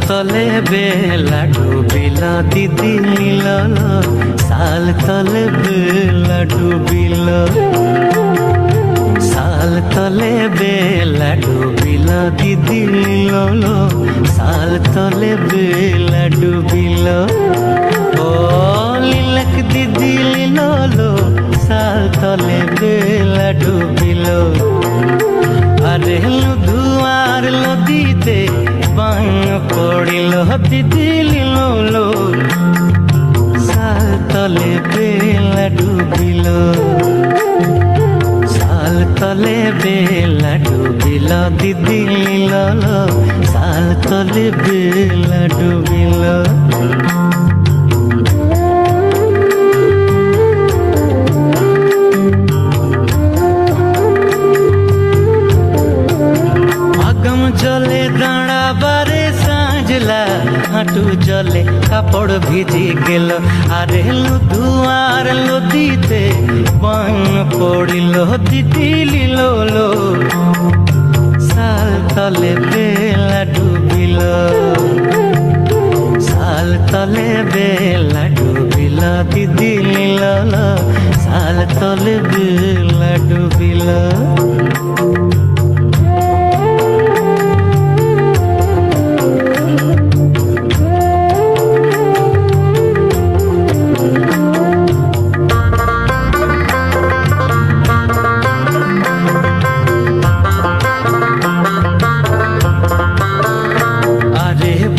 तले बेला डूबिला दीदी मिलल साल तले बेला डूबिला साल तले बेला डूबिला दीदी मिलल साल तले बेला डूबिला ओ लिलक दीदी मिलल साल तले बेला डूबिला अरे लुधुआर लदीते बांग पड़िलो दीदी लो साल तले बेला डूबिलो साल तले बेला डूबिलो दीदी लो साल तले बेला डूबिलो जले दाड़ा बारे सांझला हाटू जले कापड़ भिजी गेल अरे लुधुआर लदीते बन पड़िलो दीदी लो साल तले बेला डूबिलो साल तले बेला डूबिलो दीदी लो साल तले बेला डूबिलो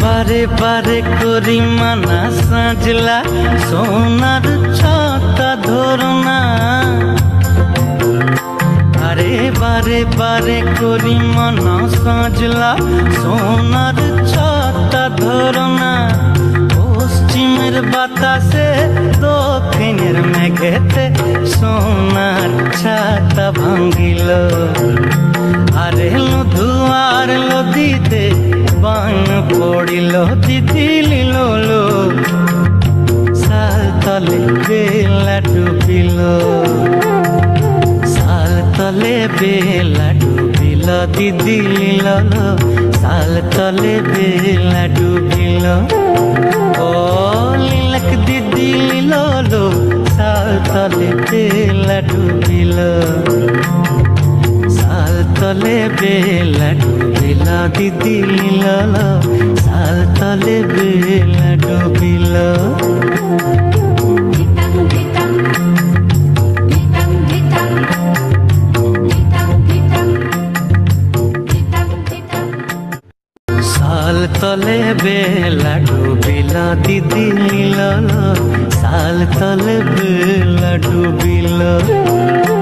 बारे बारे करी माना साजला सोनार छाता धरना अरे बारे बारे करी माना साजला सोनार छाता धरना पश्चिमेर बातासे दक्षिणेर मेघेते सोनार छाता भांगिल अरे लुधुआर लदीते बान पड़िलो दीदी लो साल तले बेला डूबिलो साल तले बेला डूबिलो दीदी लो साल तले बेला डूबिलो ओ लिलक दीदी लो साल तले बेला डूबिलो साल तले बेला डूबिला दीदी लो साल तले बेला डूबिलो साल तले बेला डूबिला दीदी लो साल तले बेला डूबिलो।